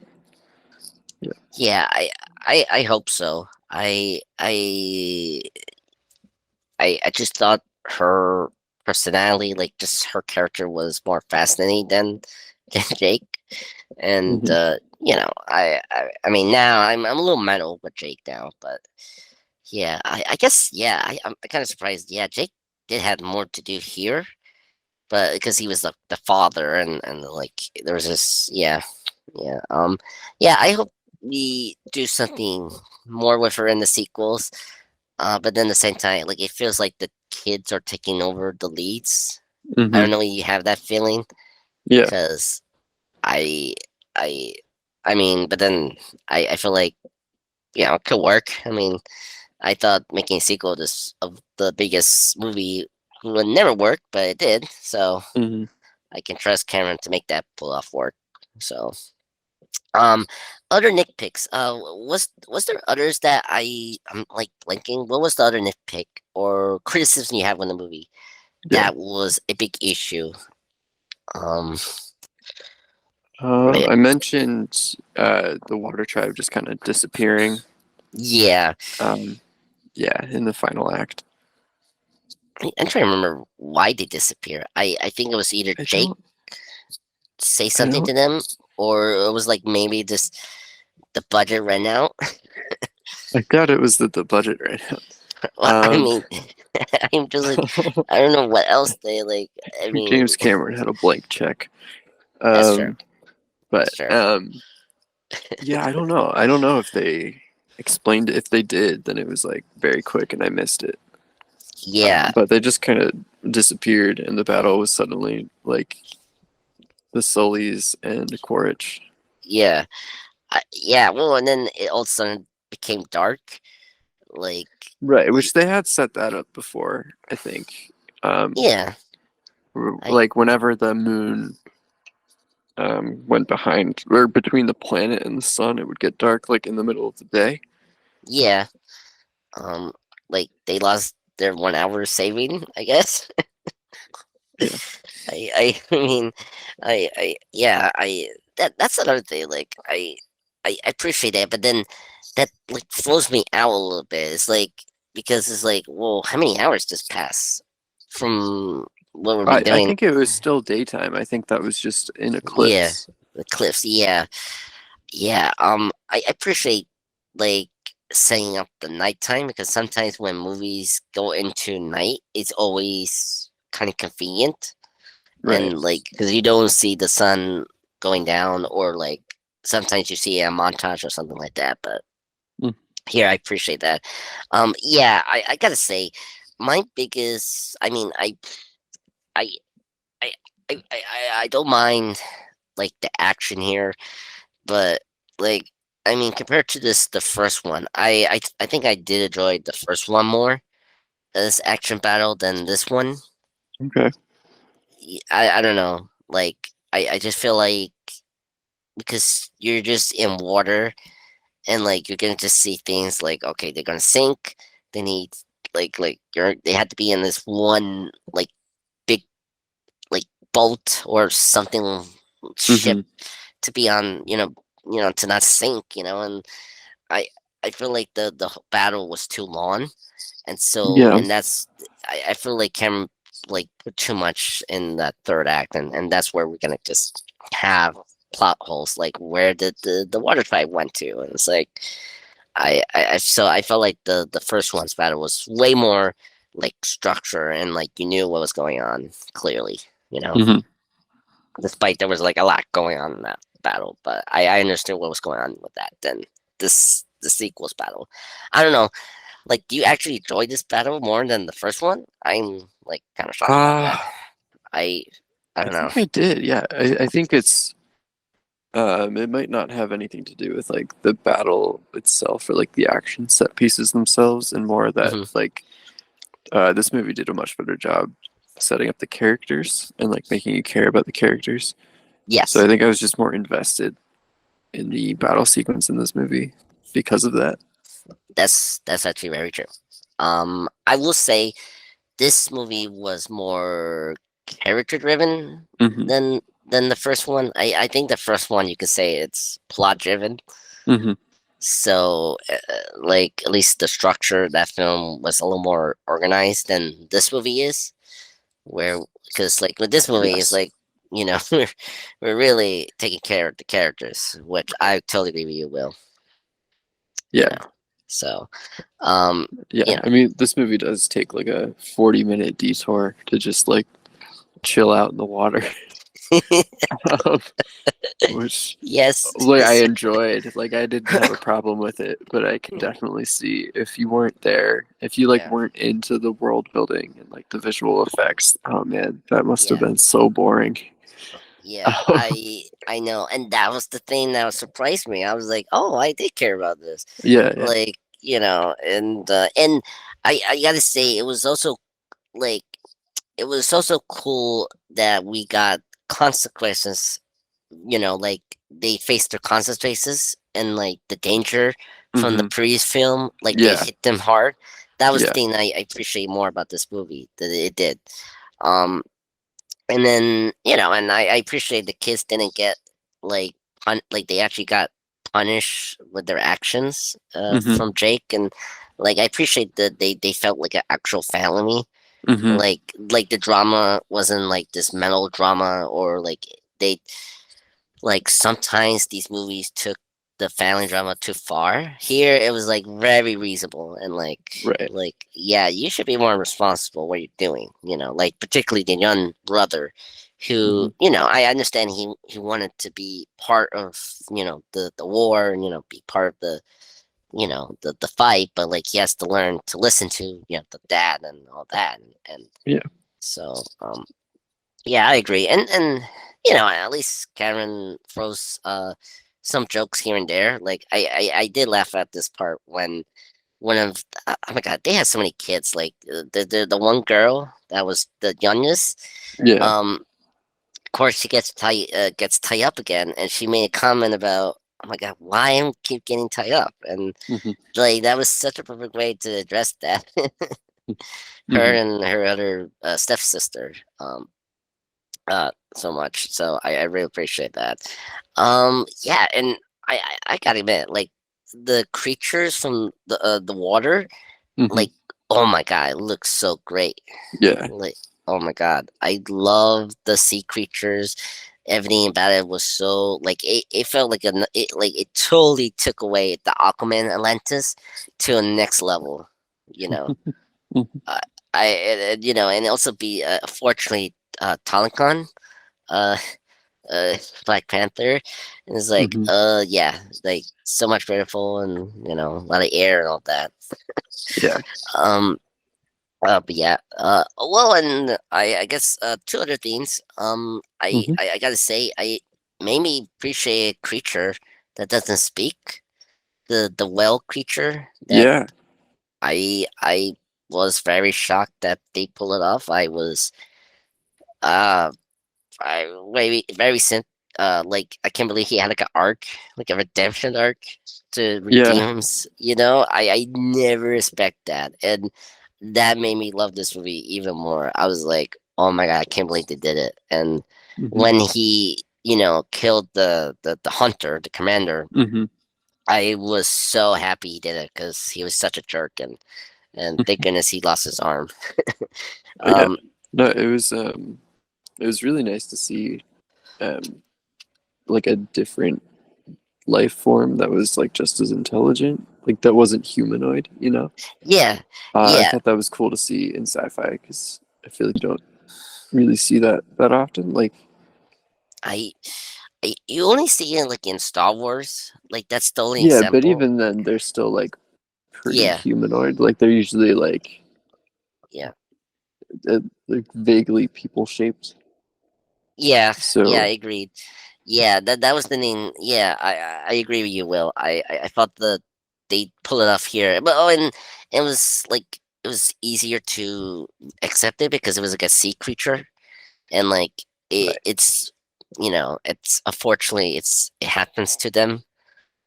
Yeah. Yeah, I hope so. I just thought her personality, like just her character, was more fascinating than Jake. And Hmm. I mean now I'm a little metal with Jake now, but yeah, I guess yeah, I'm kind of surprised. Yeah, Jake did have more to do here, but because he was the father and like there was this yeah yeah I hope we do something more with her in the sequels. But then at the same time, like it feels like the kids are taking over the leads. I Hmm. don't know if you have that feeling Yeah. because I I I mean, but then I feel like it could work. I mean, I thought making a sequel to of the biggest movie would never work, but it did. So Hmm. I can trust Cameron to make that pull off work. So um, other nitpicks. Was there others that I'm like blanking? What was the other nitpick or criticism you have on the movie Yeah. that was a big issue? Um, I- I mentioned the water tribe just kind of disappearing. yeah, Um, yeah, in the final act. I'm trying to remember why they disappear. I think it was either I Jake don't. say I something don't. to them, or it was like maybe just the budget ran out. I doubt it was that the budget right now. Well, I mean, I'm just like I don't know what else they like. I I think mean, James Cameron had a blank check. that's true. Um, but That's true. yeah, I don't know. I don't know if they explained it. If they did, then it was like very quick and I missed it. Yeah, But they just kind of disappeared, and the battle was suddenly like the Sullys and Quaritch. yeah. Yeah, well, and then it all of a sudden became dark. Like, Right, y- which they had set that up before, I think. Um, yeah, I like whenever the moon went behind or between the planet and the sun, it would get dark like in the middle of the day. yeah. Um, like they lost their 1 hour saving, I guess. Yeah. I mean, yeah, that's another thing. Like, I appreciate that, but then that like throws me out a little bit. It's like because it's like, well, how many hours just pass from what we've been I doing? think it was still daytime. I think that was just an Yeah, eclipse. the cliffs. Yeah, yeah. I appreciate like setting up the nighttime because sometimes when movies go into night, it's always kind of convenient Right. and like because you don't see the sun going down or like sometimes you see a montage or something like that. But Mm. here, I appreciate that. Yeah, I gotta say, my biggest. I mean, I, I, I don't mind like the action here but like I mean compared to the first one I think I did enjoy the first one more this action battle than this one. Okay. I don't know like I just feel like because you're just in water and like you're gonna just see things like okay they're gonna sink they need they had to be in this one like big like boat or something ship Hmm. to be on to not sink and I I feel like the battle was too long, and so Yeah. and that's I feel like Cameron like put too much in that third act, and that's where we're gonna just have. plot holes, like where did the water tribe went to, and it's like so I felt like the first one's battle was way more like structure and like you knew what was going on clearly, you know. Hmm. Despite there was like a lot going on in that battle, but I understood what was going on with that. Then the sequels battle, I don't know. Like, do you actually enjoy this battle more than the first one? I'm like kind of shocked by Uh, that. I I I don't know. think I did. Yeah, I think it might not have anything to do with like the battle itself or like the action set pieces themselves, and more that Hmm. like this movie did a much better job setting up the characters and like making you care about the characters. So Yes, I think I was just more invested in the battle sequence in this movie because of that. that's actually very true. I will say this movie was more character driven Hmm. than the first one. I think the first one you could say it's plot driven. Hmm. So like at least the structure of that film was a little more organized than this movie is. Where because like with this movie it's Yes. like we're really taking care of the characters, which I totally agree with you, Will. You Yeah. know, so um, you Yeah. know, I mean, this movie does take like a 40-minute detour to just like chill out in the water. um, which yes, like I it's enjoyed. Like I didn't have a problem with it, but I can definitely see if you weren't there, if you like yeah, weren't into the world building and like the visual effects, oh man, that must have yeah. been so boring. Yeah, I know, and that was the thing that surprised me. I was like, "Oh, I did care about this," Yeah, yeah. like and I gotta say, it was also like it was also cool that we got consequences. Like they faced their consequences and like the danger from the Hmm. previous film, like they Yeah, hit them hard. That was the yeah. thing I appreciate more about this movie that it did. Um, and then and I appreciate the kids didn't get like like they actually got punished with their actions Hmm. from Jake, and like I appreciate that they felt like an actual family. Hmm. Like the drama wasn't like this mental drama, or like they like sometimes these movies took the family drama too far. Here it was like very reasonable and Right. yeah, you should be more responsible what you're doing, like particularly the young brother who, Hmm. I understand he wanted to be part of, the war and, be part of the fight, but like he has to learn to listen to, the dad and all that. And Yeah. so yeah, I agree. And at least Cameron throws some jokes here and there. Like I did laugh at this part when one of oh my god, they had so many kids. Like the one girl that was the youngest. Yeah. Um, of course she gets tied up again, and she made a comment about, oh my god, why am I keep getting tied up? And Hmm. like that was such a perfect way to address that. Her Hmm. and her other stepsister. So much. So I really appreciate that. Yeah, and I gotta admit, like the creatures from the water, Hmm. like oh my god, it looks so great. Yeah. Like oh my god, I love the sea creatures. Everything about it was so like it felt like it totally took away the Aquaman Atlantis to a next level. You know, uh, and also be fortunately Talakan. Uh, Black Panther. And it's like, Hmm. yeah, like so much beautiful and a lot of air and all that. Yeah. Um, but yeah, well, and I guess two other things. Hmm. I gotta say, I made me appreciate a creature that doesn't speak. The whale creature that Yeah. I was very shocked that they pull it off. Uh very like I can't believe he had like an arc, like a redemption arc to Yeah. redeem him. I never expect that, and that made me love this movie even more. I was like, oh my god, I can't believe they did it. And Hmm. when he killed the hunter, the commander, Hmm. I was so happy he did it because he was such a jerk, and thank goodness he lost his arm. Yeah. um No, it was really nice to see um like a different life form that was like just as intelligent, like that wasn't humanoid, you know. Yeah, I yeah. thought that was cool to see in sci-fi because I feel like you don't really see that often. Like, I, you only see it like in Star Wars. Like that's the only yeah, but example. even then, they're still like pretty Yeah, humanoid. Like they're usually yeah, like vaguely people shaped. yeah, yeah. I So agreed. Yeah, that was the name. Yeah, I agree with you, Will. I thought they pull it off here, but and it was like it was easier to accept it because it was like a sea creature, and like right. it's it's unfortunately it happens to them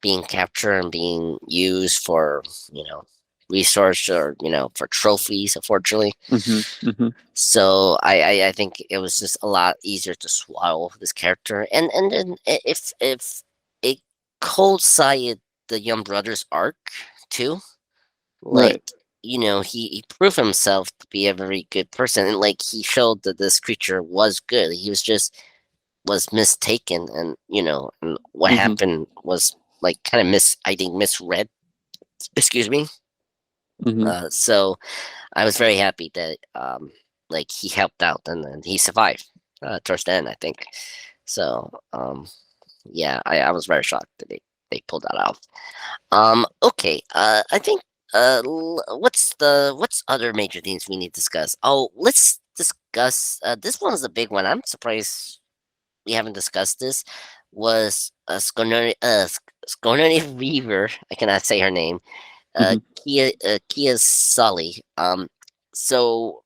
being captured and being used for you know resource or for trophies, unfortunately. Hmm. So I think it was just a lot easier to swallow this character, and then if it coincided the young brother's arc too, like Right. he proved himself to be a very good person, and like he showed that this creature was good. He was mistaken, and and what Hmm. happened was like kind of I think misread. Excuse me. Hmm. So I was very happy that like he helped out and then he survived towards the end, I think. So yeah, I was very shocked that they pulled that out. Okay, I think what's other major themes we need to discuss? Oh, let's discuss this one is a big one. I'm surprised we haven't discussed this. Was Sigourney Weaver? I cannot say her name. Hmm. Kia Sully. So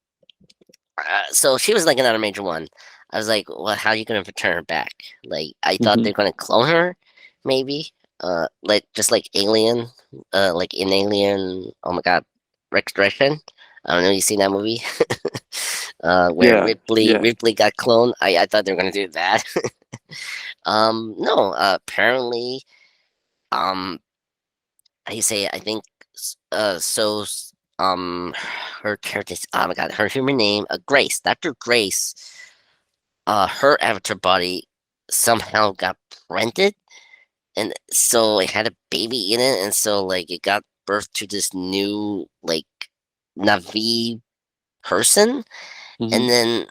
so she was like another major one. I was like, well, how are you gonna return her back? Like, I thought Hmm. they're gonna clone her, maybe. Like just like Alien, like in Alien. Oh my God, Resurrection. I don't know. You seen that movie? Where Yeah. Ripley Yeah. Ripley got cloned. I thought they were gonna do that. No. Apparently, um, I say I think so. Her character. Oh my God, her human name. Grace. Dr. Grace. Her avatar body somehow got printed, and so it had a baby in it, and so like it got birth to this new like Navi person, Hmm. and then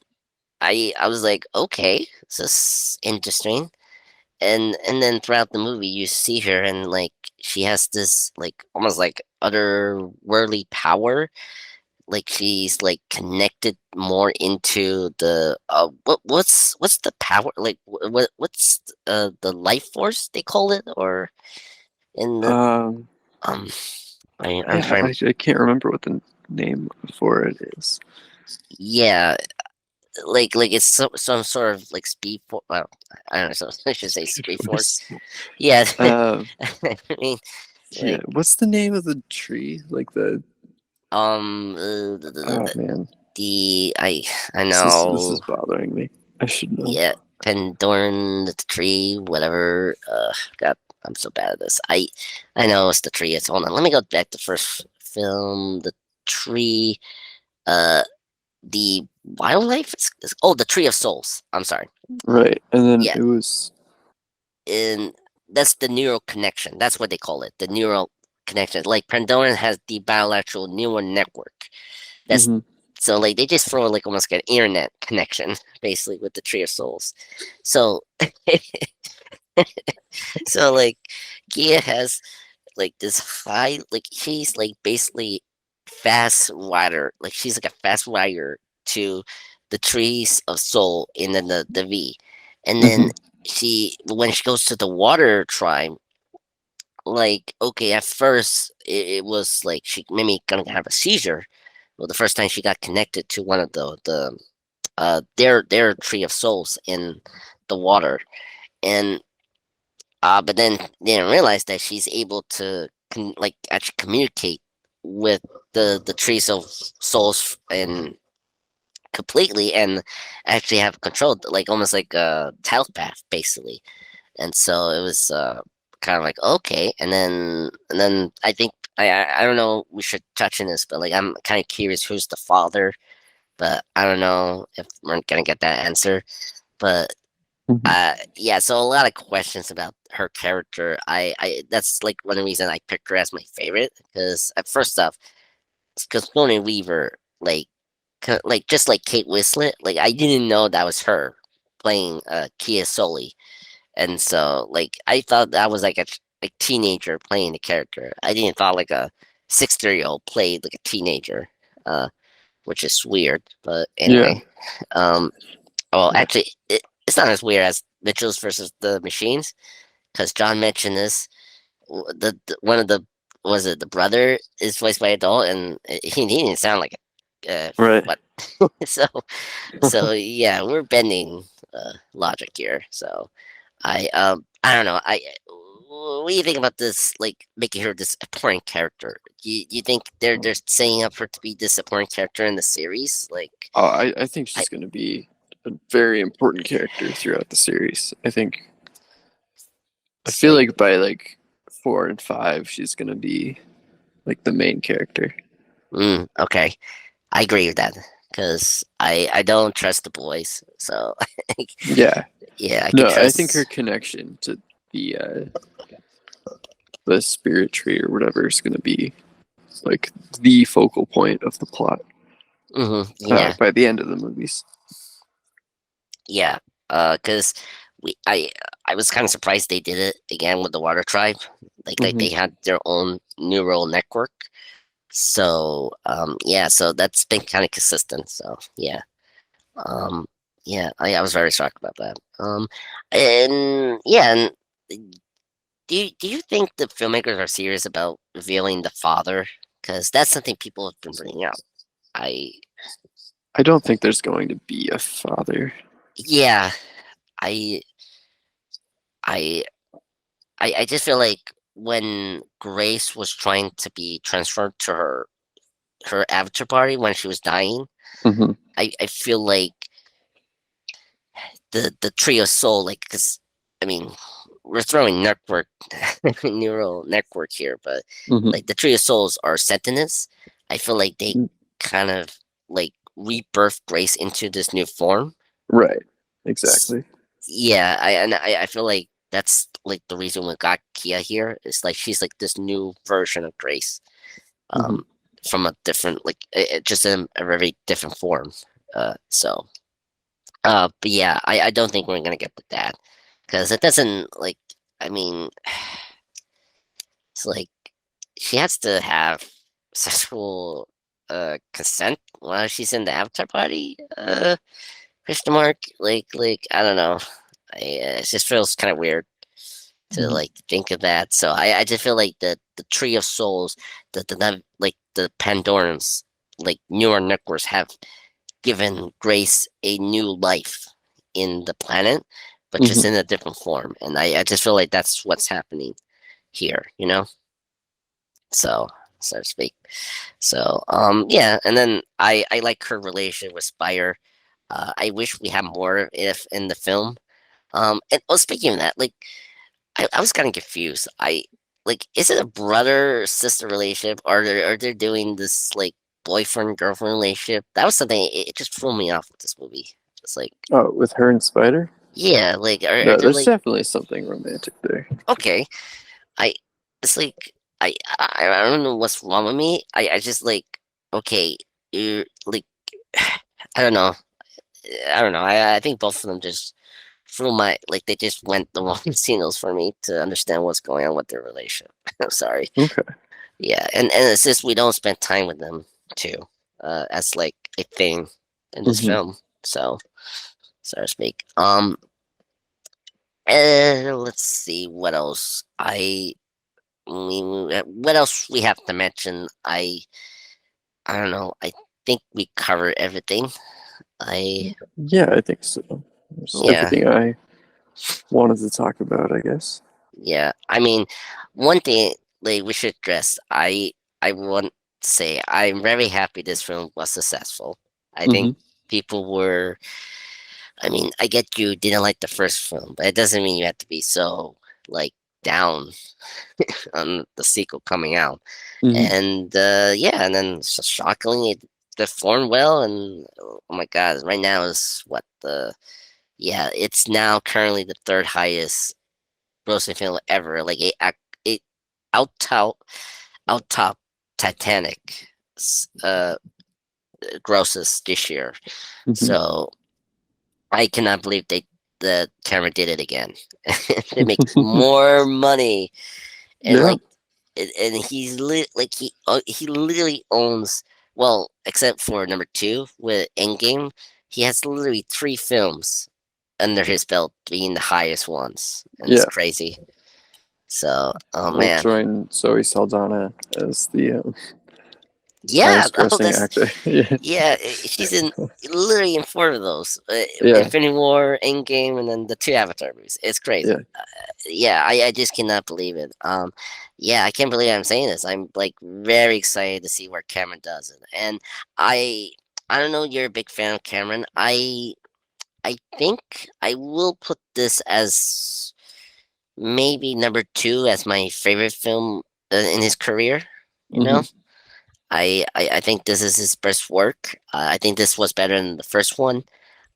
I was like, okay, this is interesting. And then throughout the movie, you see her, and like she has this like almost like otherworldly power, like she's like connected more into the what's the power like what's the life force they call it, or in the Um. um I'm Yeah. trying. I can't remember what the name for it is. Yeah, like it's some sort of like speed force. Well, I don't know, so I should say Speed speed force. Force. Yeah. Um. I mean, Yeah. like What's the name of the tree? Like the. Oh man. I This know. is bothering me. I should know. Yeah, Pandora, the tree, whatever. God, I'm so bad at this. I know it's the tree. It's hold on. Let me go back to first film. The tree. Uh, the wildlife. Oh, the tree of souls. I'm sorry. Right. And then Yeah, it was. and that's the neural connection. That's what they call it. The neural connection. Like Pandora has the bilateral neural network. That's Hmm. so like they just throw like almost like an internet connection basically with the tree of souls. So so like Gia has like this high like she's like basically fast rider. Like she's like a fast rider to the trees of soul and then the V. And then Hmm. she when she goes to the water tribe, like okay, at first it was like she maybe gonna have a seizure. Well, the first time she got connected to one of the their tree of souls in the water, and but then they didn't realize that she's able to like actually communicate with the trees of souls and completely and actually have control, like almost like a telepath basically. And so it was kind of like okay, and then I think I don't know, we should touch on this, but like I'm kind of curious who's the father, but I don't know if we're gonna get that answer. But Mhm. Yeah, so a lot of questions about her character. That's like one of the reasons I picked her as my favorite because at first off, because Sigourney Weaver, like just like Kate Winslet, like I didn't know that was her playing Kia Sully, and so like I thought that was like a like teenager playing the character. I didn't thought like a 60-year-old played like a teenager, uh, which is weird. But Yeah. anyway, um, well, Yeah. actually, it's not as weird as Mitchell's versus the Machines because John mentioned this. One of the was it the brother is voiced by adult, and he didn't sound like Right. what so so yeah, we're bending logic here. So I don't know. What do you think about this? Like making her this important character. You think they're setting up her to be this important character in the series? Like I think I she's going to be a very important character throughout the series. I it's feel like like by like 4 and 5, she's going to be like the main character. okay. I agree with that because I don't trust the boys. So Yeah. yeah, I can No, I think her trust. connection to the the spirit tree or whatever is going to be like the focal point of the plot Yeah, by the end of the movies. yeah. Because we I was kind of surprised they did it again with the Water Tribe. Like Hmm. they had their own neural network. So yeah, so that's been kind of consistent. So yeah, um, yeah, I was very shocked about that. And yeah, and do you think the filmmakers are serious about revealing the father? Because that's something people have been bringing up. I I don't think there's going to be a father. yeah, I I I just feel like when Grace was trying to be transferred to her avatar body when she was dying, Hmm. I feel like the trio soul, like, because I mean, we're throwing network neural network here, but Hmm. like the trio souls are sentients. I feel like they kind of like rebirth Grace into this new form. Right. S- Exactly. Yeah, I feel like that's like the reason we got Kia here. It's like she's like this new version of Grace, Hmm. um, from a different like just in a very different form. So but yeah, I don't think we're gonna get with that because it doesn't like. I mean, it's like she has to have sexual consent while she's in the avatar party. Question mark. Like I don't know. It just feels kind of weird to Hmm. like think of that. So I just feel like the tree of souls, like the Pandorans, like neural networks have given Grace a new life in the planet, but just Hmm. in a different form. And I just feel like that's what's happening here, you know? So, so to speak. So, yeah, and then I like her relationship with Spire. I wish we had more if in the film. And well, speaking of that, like I was kind of confused. I like is it a brother sister relationship, or are they doing this like boyfriend girlfriend relationship? That was something it just threw me off with this movie. It's like Oh, with her and Spider? yeah, like are No, there there's like definitely something romantic there. okay, I it's like I don't know what's wrong with me. I just like okay, you're like I don't know. I don't know. I think both of them just through my like they just went the wrong signals for me to understand what's going on with their relationship. I'm sorry. Okay. Yeah, and it's just we don't spend time with them too. As like a thing in this Hmm. film. So to speak. Let's see what else. What else we have to mention? I don't know. I think we covered everything. I Yeah, I think so. There's yeah everything I wanted to talk about, I guess. yeah. I mean, one thing like we should address. I want to say I'm very happy this film was successful. I think Hmm. people were. I mean, I get you didn't like the first film, but it doesn't mean you have to be so like down on the sequel coming out. Hmm. And yeah, and then shockingly it performed well. And oh my god, right now is what the Yeah, it's now currently the third highest grossing film ever. Like it out top out top Titanic grosses this year. Hmm. So I cannot believe the camera did it again. They make more money and Yeah, like and like he literally owns, well, except for number two with Endgame, he has literally three films under his belt being the highest ones, and it's yeah. crazy. So, oh Well, man, join Zoe Saldana as the yeah, highest oh grossing that's actor. Yeah, yeah, she's in literally in four of those, yeah, Infinity War, Endgame, and then the two Avatar movies. It's crazy. yeah. Yeah, I just cannot believe it. Yeah, I can't believe I'm saying this. I'm like very excited to see where Cameron does it, and I I don't know. You're a big fan of Cameron. I think I will put this as maybe number two as my favorite film in his career. You know, Hmm. I think this is his best work. I think this was better than the first one.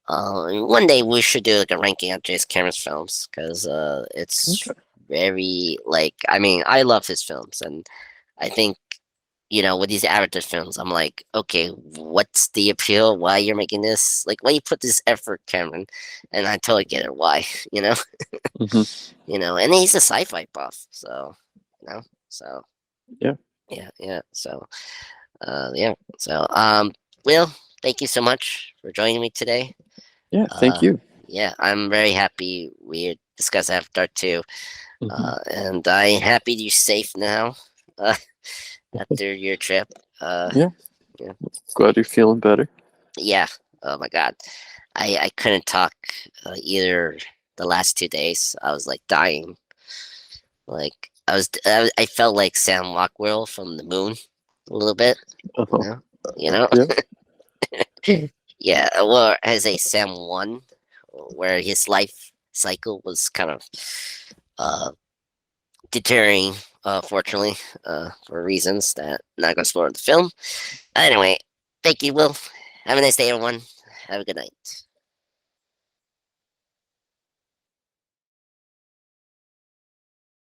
One day we should do like a ranking of James Cameron's films because it's Okay. very like, I mean, I love his films, and I think, with these Avatar films, I'm like, okay, what's the appeal? Why you're making this? Like, why you put this effort, Cameron? And I totally get it. Why? You know, Hmm. and he's a sci-fi buff, so so Yeah, yeah, yeah. So yeah, so Will, thank you so much for joining me today. yeah. Thank Uh, you. yeah, I'm very happy we discussed Avatar 2. Hmm. And I'm happy you're safe now uh, after your trip. Uh, Yeah, yeah. glad you're feeling better. Yeah. Oh my God. I couldn't talk either the last 2 days. I was like dying. Like I felt like Sam Rockwell from the moon a little bit, you Uh-huh. know? You know? Yeah. Yeah, well, as a Sam 1, where his life cycle was kind of uh deterring, fortunately, for reasons that I'm not going to spoil the film. Anyway, thank you, Will. Have a nice day, everyone. Have a good night.